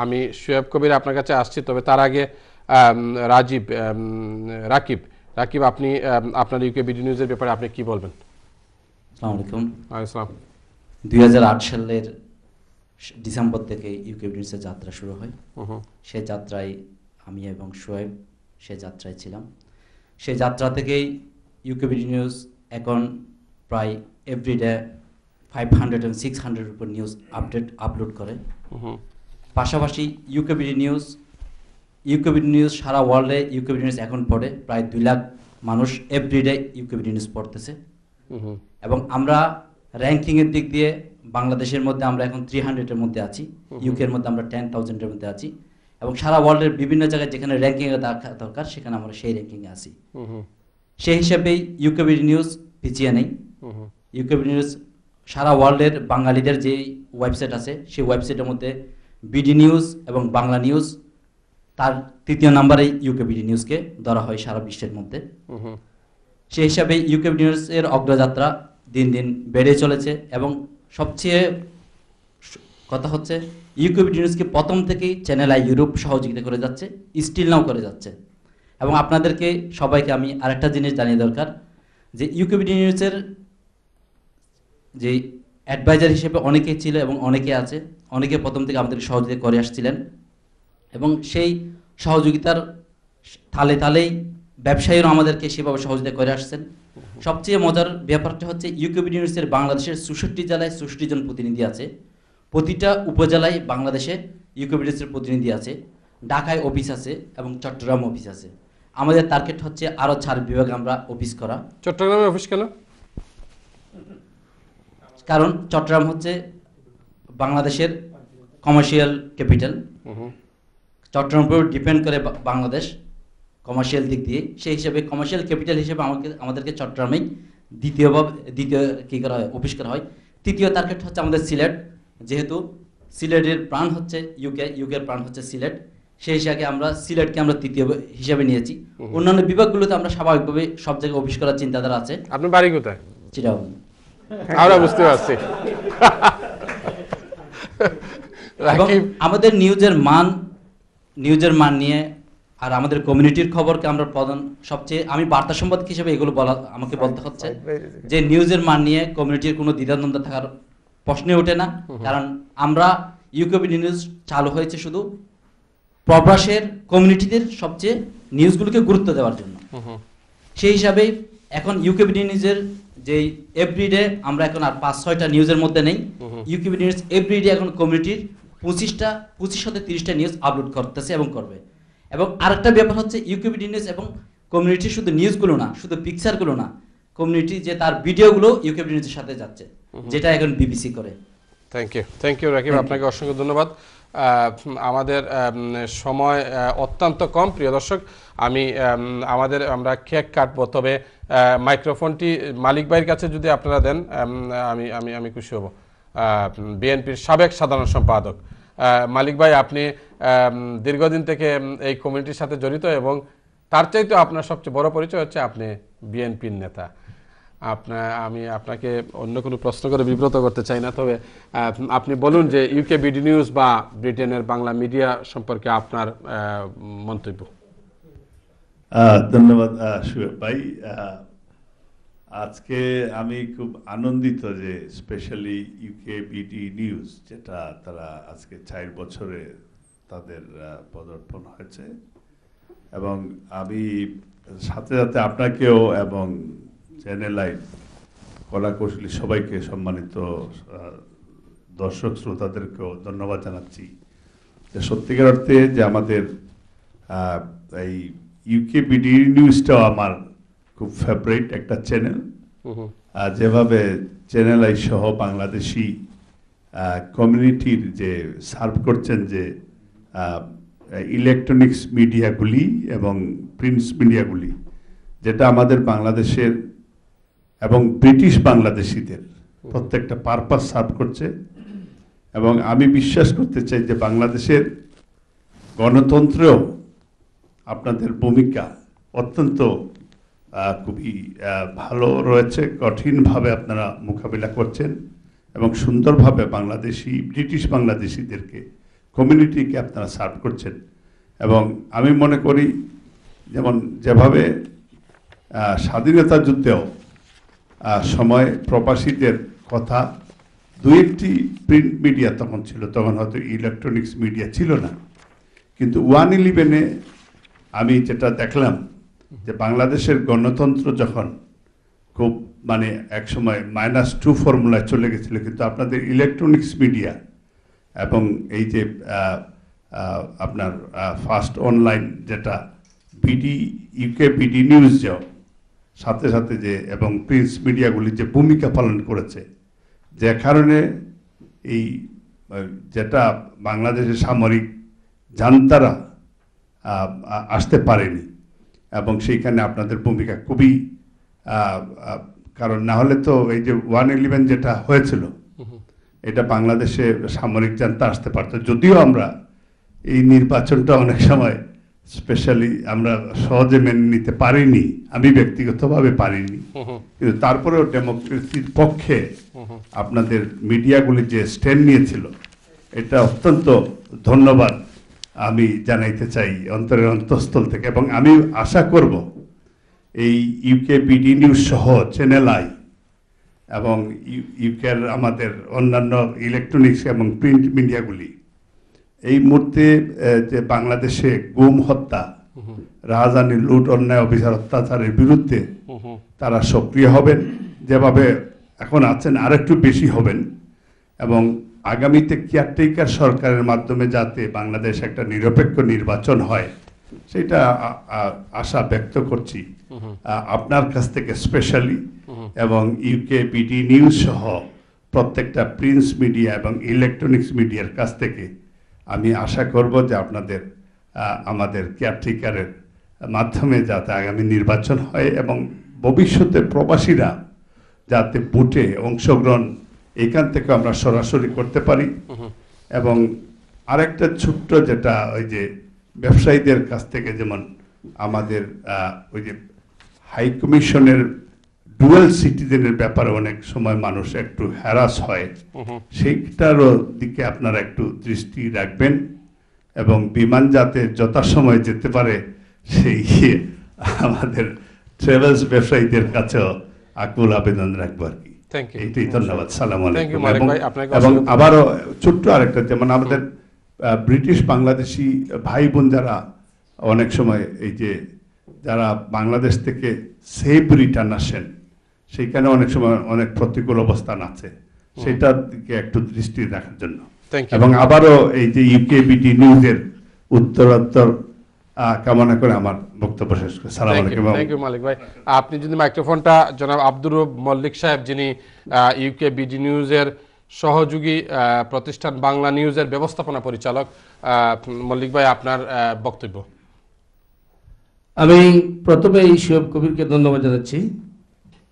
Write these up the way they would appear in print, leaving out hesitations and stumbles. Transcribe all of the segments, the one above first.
আমি শোয়েব কবির আপনার কাছে আসছি, তবে তার আগে রাকিব, আপনি আপনার ইউকে বিডি নিউজের ব্যাপারে আপনি কি বলবেন? আসসালামু আলাইকুম। আসসালাম। 2008 সালের ডিসেম্বর থেকে ইউকে বিডি নিউজের যাত্রা শুরু হয়। সেই যাত্রায় আমি এবং শোয়েব সে যাত্রায় ছিলাম। সেই যাত্রা থেকেই ইউকে বিডি নিউজ এখন প্রায় এভরিডে 500 এবং 600 উপর নিউজ আপলোড করে। পাশাপাশি ইউকে বিডি নিউজ সারা ওয়ার্ল্ডে ইউকে বিডি নিউজ এখন পড়ে প্রায় 2 লাখ মানুষ এভরিডে ইউকে বিডি নিউজ পড়তেছে। এবং আমরা র্যাঙ্কিংয়ের দিক দিয়ে বাংলাদেশের মধ্যে আমরা এখন 300-এর মধ্যে আছি, ইউকের মধ্যে আমরা 10,000-এর মধ্যে আছি, এবং সারা ওয়ার্ল্ডের বিভিন্ন জায়গায় যেখানে র্যাঙ্কিংয়ে দরকার সেখানে আমরা সেই র্যাঙ্কিংয়ে আছি। সেই হিসাবেই ইউকে বিডি নিউজ পিছিয়ে নেই। ইউকে বিডি নিউজ সারা ওয়ার্ল্ডের বাঙালিদের যে ওয়েবসাইট আছে সেই ওয়েবসাইটের মধ্যে বিডি নিউজ এবং বাংলা নিউজ তার 3য় নম্বরে ইউকে বিডি নিউজকে ধরা হয় সারা বিশ্বের মধ্যে। সেই হিসাবে ইউকে বিডি নিউজের অগ্রযাত্রা দিন দিন বেড়ে চলেছে, এবং সবচেয়ে কথা হচ্ছে ইউকে বিডি নিউজকে প্রথম থেকেই চ্যানেল আই ইউরোপ সহযোগিতা করে যাচ্ছে, স্টিল নাও করে যাচ্ছে। এবং আপনাদেরকে সবাইকে আমি আরেকটা জিনিস জানিয়ে দরকার যে ইউকে বিডি নিউজের যে অ্যাডভাইজার হিসেবে অনেকেই ছিল এবং অনেকে আছে, অনেকে প্রথম থেকে আমাদের সহযোগিতা করে আসছিলেন, এবং সেই সহযোগিতার তালে তালেই ব্যবসায়ীরা আমাদেরকে সেভাবে সহযোগিতা করে আসছেন। সবচেয়ে মজার ব্যাপারটা হচ্ছে ইউকে বিডি নিউজের বাংলাদেশের 64 জেলায় 64 জন প্রতিনিধি আছে, প্রতিটা উপজেলায় বাংলাদেশে ইউকে বিডি নিউজের প্রতিনিধি আছে, ঢাকায় অফিস আছে এবং চট্টগ্রাম অফিস আছে। আমাদের টার্গেট হচ্ছে আরও 4 বিভাগে আমরা অফিস করা। চট্টগ্রামে অফিস কেন? কারণ চট্টগ্রাম হচ্ছে বাংলাদেশের কমার্শিয়াল ক্যাপিটাল। চট্টগ্রামের উপর ডিপেন্ড করে বাংলাদেশ কমার্শিয়াল দিক দিয়ে, সেই হিসেবে কমার্শিয়াল ক্যাপিটাল হিসেবে আমাদেরকে চট্টগ্রামেই দ্বিতীয় কী করা হয়, অফিস করা হয়। তৃতীয় টার্গেট হচ্ছে আমাদের সিলেট, যেহেতু সিলেটের প্রাণ হচ্ছে ইউকের প্রাণ হচ্ছে সিলেট, সেই হিসাবে আমরা সিলেটকে আমরা তৃতীয় হিসাবে নিয়েছি। অন্যান্য বিভাগগুলোতে আমরা স্বাভাবিকভাবে সব জায়গায় অফিস করার চিন্তাধারা আছে। আপনার বাড়ি কোথায়? চিটাগং। আমরা বুঝতে পারছি। আমাদের নিউজের মান নিয়ে আর আমাদের কমিউনিটির খবরকে আমরা সবচেয়ে আমি বার্তা সম্পাদক হিসেবে এগুলো আমাকে বলতে হচ্ছে যে নিউজের মান নিয়ে কমিউনিটির কোনো দ্বিধাদ্বন্দ্ব থাকার প্রশ্নই ওঠে না। কারণ আমরা ইউকে বিডি নিউজ চালু হয়েছে শুধু প্রবাসের কমিউনিটিদের সবচেয়ে নিউজগুলোকে গুরুত্ব দেওয়ার জন্য। সেই হিসাবে এখন ইউকে বিডি নিউজের যে এভরিডে আমরা এখন আর 5-6টা নিউজের মধ্যে নেই। ইউকে বিডি নিউজ এভরিডে এখন কমিউনিটির 25-30টা নিউজ আপলোড করতেছে এবং করবে। এবং আরেকটা ব্যাপার হচ্ছে ইউকে বিডি নিউজ এবং কমিউনিটির শুধু নিউজগুলো না, শুধু পিকচারগুলো না, কমিউনিটি যে তার ভিডিওগুলো ইউকে বিডি নিউজের সাথে যাচ্ছে, যেটা এখন বিবিসি করে। থ্যাংক ইউ রাকিব, আপনাকে অসংখ্য ধন্যবাদ। আমাদের সময় অত্যন্ত কম, প্রিয় দর্শক। আমরা কেক কাটবো, তবে মাইক্রোফোনটি মালিক ভাইয়ের কাছে যদি আপনারা দেন আমি খুশি হব। বিএনপির সাবেক সাধারণ সম্পাদক মালিক ভাই, আপনি দীর্ঘদিন থেকে এই কমিউনিটির সাথে জড়িত, এবং তার চাইতে আপনার সবচেয়ে বড় পরিচয় হচ্ছে আপনি বিএনপির নেতা। আমি আপনাকে অন্য কোনো প্রশ্ন করে বিব্রত করতে চাই না, তবে আপনি বলুন যে ইউকে বিডি নিউজ বা ব্রিটেনের বাংলা মিডিয়া সম্পর্কে আপনার মন্তব্য। ধন্যবাদ শোয়েব ভাই। আজকে আমি খুব আনন্দিত যে স্পেশালি ইউকে বিডি নিউজ, যেটা তারা আজকে 4 বছরে তাদের পদার্পণ হয়েছে, এবং আমি সাথে সাথে আপনাকেও এবং চ্যানেল আই কলাকৌশলী সবাইকে, সম্মানিত দর্শক শ্রোতাদেরকেও ধন্যবাদ জানাচ্ছি যে সত্যিকার অর্থে যে আমাদের এই ইউকে বিডি নিউজটাও আমার খুব ফেভারিট একটা চ্যানেল। যেভাবে চ্যানেল আই সহ বাংলাদেশি কমিউনিটির যে সার্ভ করছেন, যে ইলেকট্রনিক্স মিডিয়াগুলি এবং প্রিন্টস মিডিয়াগুলি, যেটা আমাদের বাংলাদেশের এবং ব্রিটিশ বাংলাদেশিদের প্রত্যেকটা পারপাস সার্ভ করছে। এবং আমি বিশ্বাস করতে চাই যে বাংলাদেশের গণতন্ত্রেও আপনাদের ভূমিকা অত্যন্ত খুবই ভালো রয়েছে, কঠিনভাবে আপনারা মোকাবিলা করছেন, এবং সুন্দরভাবে ব্রিটিশ বাংলাদেশিদেরকে কমিউনিটিকে আপনারা সার্ভ করছেন। এবং আমি মনে করি যেভাবে স্বাধীনতা যুদ্ধেও সময় প্রবাসীদের কথা, দু একটি প্রিন্ট মিডিয়া তখন ছিল, তখন হয়তো ইলেকট্রনিক্স মিডিয়া ছিল না, কিন্তু 1/11-এ আমি যেটা দেখলাম যে বাংলাদেশের গণতন্ত্র যখন খুব এক সময় -2 ফর্মুলায় চলে গেছিল, কিন্তু আপনাদের ইলেকট্রনিক্স মিডিয়া এবং এই যে আপনার ফার্স্ট অনলাইন যেটা ইউকে বিডি নিউজ সাথে সাথে যে এবং প্রিন্ট মিডিয়াগুলি যে ভূমিকা পালন করেছে, যে কারণে এই যেটা বাংলাদেশের সামরিক জান্তারা আসতে পারেনি, এবং সেইখানে আপনাদের ভূমিকা খুবই, কারণ না হলে তো এই যে 1/11 যেটা হয়েছিল এটা বাংলাদেশে সামরিক জান্তা আসতে পারতো। যদিও আমরা এই নির্বাচনটা অনেক সময় স্পেশালি আমরা সহজে মেনে নিতে পারিনি, আমি ব্যক্তিগতভাবে পারিনি, কিন্তু তারপরেও ডেমোক্রেসির পক্ষে আপনাদের মিডিয়াগুলি যে স্ট্যান্ড নিয়েছিল, এটা অত্যন্ত ধন্যবাদ আমি জানাইতে চাই অন্তরের অন্তঃস্থল থেকে। এবং আমি আশা করব এই ইউকে বিডি নিউজ সহ চ্যানেল আই এবং ইউকের আমাদের অন্যান্য ইলেকট্রনিক্স এবং প্রিন্ট মিডিয়াগুলি এই মুহূর্তে যে বাংলাদেশে গুম হত্যা, রাজধানী লুট, অন্যায় অবিচার, অত্যাচারের বিরুদ্ধে তারা সক্রিয় হবেন, যেভাবে এখন আছেন আরেকটু বেশি হবেন, এবং আগামীতে কেয়ারটেকার সরকারের মাধ্যমে যাতে বাংলাদেশ একটা নিরপেক্ষ নির্বাচন হয় সেটা আশা ব্যক্ত করছি আপনার কাছ থেকে স্পেশালি, এবং ইউকে বিডি নিউজ সহ প্রত্যেকটা প্রিন্ট মিডিয়া এবং ইলেকট্রনিক্স মিডিয়ার কাছ থেকে আমি আশা করব যে আপনাদের আমাদের কেয়ারটেকারের মাধ্যমে যাতে আগামী নির্বাচন হয় এবং ভবিষ্যতে প্রবাসীরা যাতে ভোটে অংশগ্রহণ এখান থেকে আমরা সরাসরি করতে পারি। এবং আরেকটা ছোট্ট যেটা ওই যে ব্যবসায়ীদের কাছ থেকে, যেমন আমাদের ওই যে হাই কমিশনের ডুয়াল সিটিজেনের ব্যাপারে অনেক সময় মানুষ একটু হ্যারাস হয়, সেইটারও দিকে আপনারা একটু দৃষ্টি রাখবেন, এবং বিমান যাতে যথাসময়ে যেতে পারে সেই আমাদের ট্রাভেলস ব্যবসায়ীদের কাছেও আকুল আবেদন রাখবো আর কি। এইটাই, ধন্যবাদ। সালাম আলাইকুম। এবং আবারও ছোট্ট আরেকটা, যেমন আমাদের ব্রিটিশ বাংলাদেশি ভাই বোন যারা অনেক সময় এই যে যারা বাংলাদেশ থেকে সেফ রিটার্ন আসেন, সেইখানে অনেক সময় অনেক প্রতিকূল অবস্থান আছে, সেটার দিকে একটু দৃষ্টি রাখার জন্য। এবং আবারও এই যে ইউকে বিডি নিউজের উত্তরোত্তর কামনা করে আমার বক্তব্য শেষ করি। সালাম আলাইকুম। থ্যাংক ইউ মালিক ভাই। আপনি যদি মাইক্রোফোনটা জনাব আব্দুর রব মল্লিক সাহেব, যিনি ইউকে বিডি নিউজের সহযোগী প্রতিষ্ঠান বাংলা নিউজের ব্যবস্থাপনা পরিচালক, মল্লিক ভাই আপনার বক্তব্য। আমি প্রথমে এই শোয়েব কবিরকে ধন্যবাদ জানাচ্ছি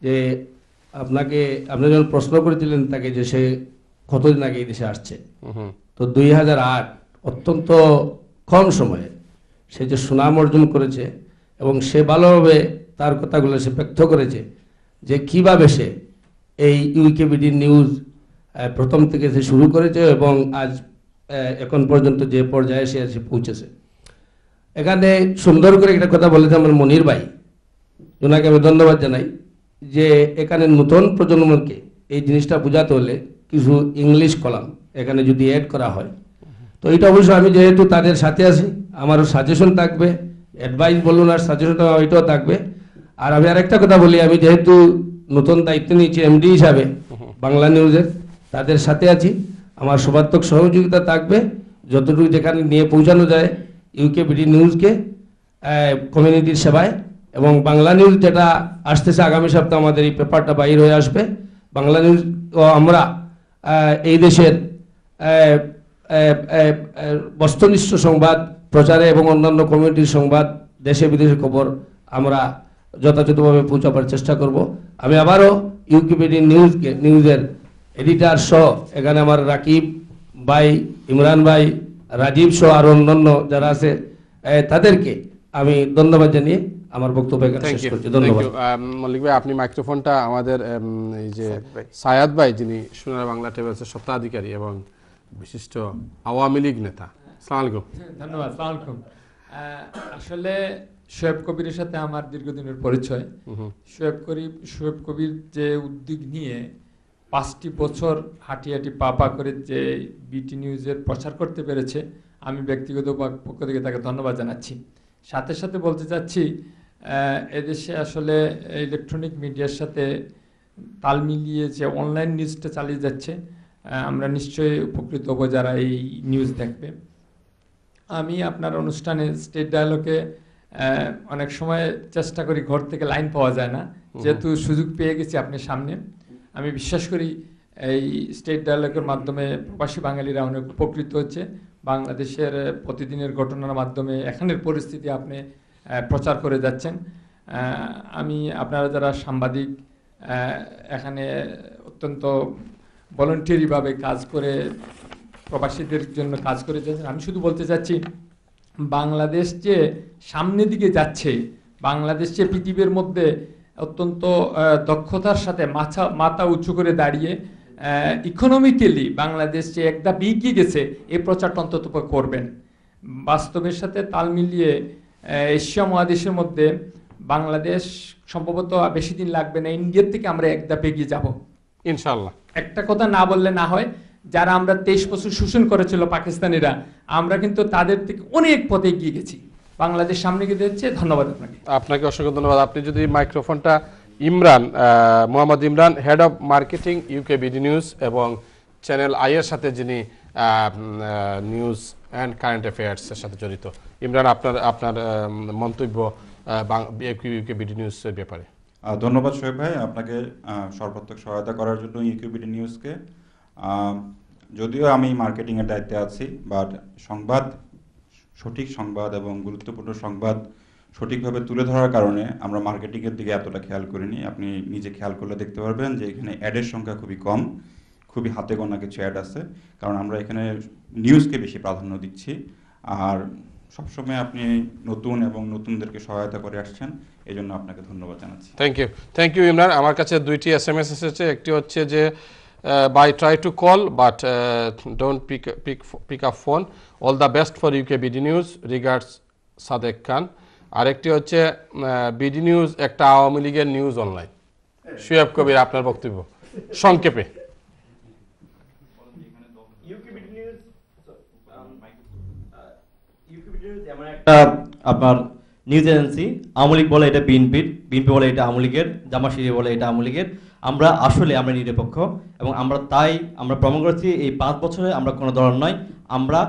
যে আপনি যখন প্রশ্ন করেছিলেন তাকে যে সে কতদিন আগে এই দেশে আসছে, তো 2008 অত্যন্ত কম সময়ে সে যে সুনাম অর্জন করেছে, এবং সে ভালোভাবে তার কথাগুলো সে ব্যক্ত করেছে যে কিভাবে সে এই ইউকে বিডি নিউজ প্রথম থেকে সে শুরু করেছে এবং আজ এখন পর্যন্ত যে পর্যায়ে সে এসে পৌঁছেছে। এখানে সুন্দর করে একটা কথা বলেছে আমার মনির ভাই, ওনাকে আমি ধন্যবাদ জানাই, যে এখানে নতুন প্রজন্মকে এই জিনিসটা বোঝাতে হলে কিছু ইংলিশ কলাম এখানে যদি অ্যাড করা হয়, তো এটা অবশ্যই আমি যেহেতু তাদের সাথে আছি, আমারও সাজেশন থাকবে, অ্যাডভাইস বলুন আর সাজেশন ওইটাও থাকবে। আর আমি আরেকটা কথা বলি, আমি যেহেতু নতুন দায়িত্ব নিয়েছি এমডি হিসাবে বাংলা নিউজের, তাদের সাথে আছি, আমার সর্বাত্মক সহযোগিতা থাকবে যতটুকু যেখানে নিয়ে পৌঁছানো যায় ইউকে বিডি নিউজকে কমিউনিটির সেবায়। এবং বাংলা নিউজ যেটা আসতেছে আগামী সপ্তাহে আমাদের এই পেপারটা বাইর হয়ে আসবে, বাংলা নিউজ আমরা এই দেশের বস্তুনিষ্ঠ সংবাদ প্রচারে এবং অন্যান্য কমিউনিটির সংবাদ, দেশে বিদেশে খবর আমরা যথাযথভাবে পৌঁছাবার চেষ্টা করব। আমি আবারও ইউকে বিডি নিউজের এডিটার সহ এখানে আমার রাকিব ভাই, ইমরান ভাই, রাজীব সহ আর অন্যান্য যারা আছে তাদেরকে আমি ধন্যবাদ জানিয়ে আমার বক্তব্য এখানে থ্যাংক শেষ ইউ, করছি। ধন্যবাদ। মল্লিক ভাই, আপনি মাইক্রোফোনটা আমাদের এই যে সায়াদ ভাই, যিনি সোনার বাংলা ট্রাভেলসের স্বত্বাধিকারী এবং বিশিষ্ট আওয়ামী লীগ নেতা। আসসালামু আলাইকুম। ধন্যবাদ। আসসালামু আলাইকুম। আসলে শোয়েব কবিরের সাথে আমার দীর্ঘদিনের পরিচয়। শোয়েব কবির যে উদ্যোগ নিয়ে 5টি বছর হাঁটি হাঁটি পা করে যে বিটি নিউজের প্রচার করতে পেরেছে, আমি ব্যক্তিগত পক্ষ থেকে তাকে ধন্যবাদ জানাচ্ছি। সাথে সাথে বলতে চাচ্ছি, এদেশে আসলে ইলেকট্রনিক মিডিয়ার সাথে তাল মিলিয়ে যে অনলাইন নিউজটা চালিয়ে যাচ্ছে, আমরা নিশ্চয়ই উপকৃত হব যারা এই নিউজ দেখবে। আমি আপনার অনুষ্ঠানে স্টেট ডায়ালগে অনেক সময় চেষ্টা করি, ঘর থেকে লাইন পাওয়া যায় না, যেহেতু সুযোগ পেয়ে গেছি আপনার সামনে, আমি বিশ্বাস করি এই স্টেট ডায়ালগের মাধ্যমে প্রবাসী বাঙালিরা অনেক উপকৃত হচ্ছে। বাংলাদেশের প্রতিদিনের ঘটনার মাধ্যমে এখানের পরিস্থিতি আপনি প্রচার করে যাচ্ছেন। আমি আপনারা যারা সাংবাদিক এখানে অত্যন্ত ভলান্টিয়ারিভাবে কাজ করে প্রবাসীদের জন্য কাজ করে যাচ্ছেন, আমি শুধু বলতে চাচ্ছি, বাংলাদেশ যে সামনের দিকে যাচ্ছে, বাংলাদেশ যে পৃথিবীর মধ্যে অত্যন্ত দক্ষতার সাথে মাথা উঁচু করে দাঁড়িয়ে ইকোনমিক্যালি বাংলাদেশ যে একদম এগিয়ে গেছে, এই প্রচারটা অন্তত করবেন। বাস্তবের সাথে তাল মিলিয়ে এশিয়া মহাদেশের মধ্যে বাংলাদেশ সম্ভবত বেশি দিন লাগবে না, ইন্ডিয়ার থেকে আমরা একদম এগিয়ে যাব ইনশাআল্লাহ। একটা কথা না বললে না হয়, যারা আমরা 23 বছর শোষণ করেছিল পাকিস্তানিরা, আমরা কিন্তু তাদের থেকে অনেক পথে এগিয়ে গেছি, বাংলাদেশ সামনে গিয়ে যাচ্ছে। ধন্যবাদ আপনাকে। আপনাকে অসংখ্য ধন্যবাদ। আপনি যদি মাইক্রোফোনটা Imran, Mohammad Imran, head of marketing UK BD news এবং চ্যানেল আই এর সাথে, যিনি নিউজ অ্যান্ড কারেন্ট অ্যাফেয়ার্সের সাথে জড়িত। ইমরান, আপনার মন্তব্য ইউকে বিডি নিউজের ব্যাপারে। ধন্যবাদ শোয়েব ভাই, আপনাকে সর্বাত্মক সহায়তা করার জন্য ইউকে বিডি নিউজকে। যদিও আমি মার্কেটিংয়ের দায়িত্বে আছি, বাট সঠিক সংবাদ এবং গুরুত্বপূর্ণ সংবাদ সঠিকভাবে তুলে ধরার কারণে আমরা মার্কেটিংয়ের দিকে এতটা খেয়াল করিনি। আপনি নিজে খেয়াল করলে দেখতে পারবেন যে এখানে অ্যাডের সংখ্যা খুবই কম, খুবই হাতে গোনা কিছু অ্যাড আছে, কারণ আমরা এখানে নিউজকে বেশি প্রাধান্য দিচ্ছি। আর সবসময় আপনি নতুন এবং নতুনদেরকে সহায়তা করে আসছেন, এই জন্য আপনাকে ধন্যবাদ জানাচ্ছি। Thank you Imran. আমার কাছে 2টি SMS এসেছে। একটি হচ্ছে যে by try to call but don't pick up phone, all the best for UK BD News, regards Sadek খান। আরেকটি হচ্ছে বিডি নিউজ একটা আওয়ামী লীগের নিউজ অনলাইন। শোয়েব কবির, আপনার বক্তব্য সংক্ষেপে। আপনার নিউজ এজেন্সি, আওয়ামী লীগ বলে এটা বিএনপির, বিএনপি বলে এটা আওয়ামী লীগের, জামাশিরি বলে এটা আওয়ামী লীগের। আমরা নিরপেক্ষ এবং আমরা প্রমাণ করেছি এই 5 বছরে আমরা কোনো দল নয়। আমরা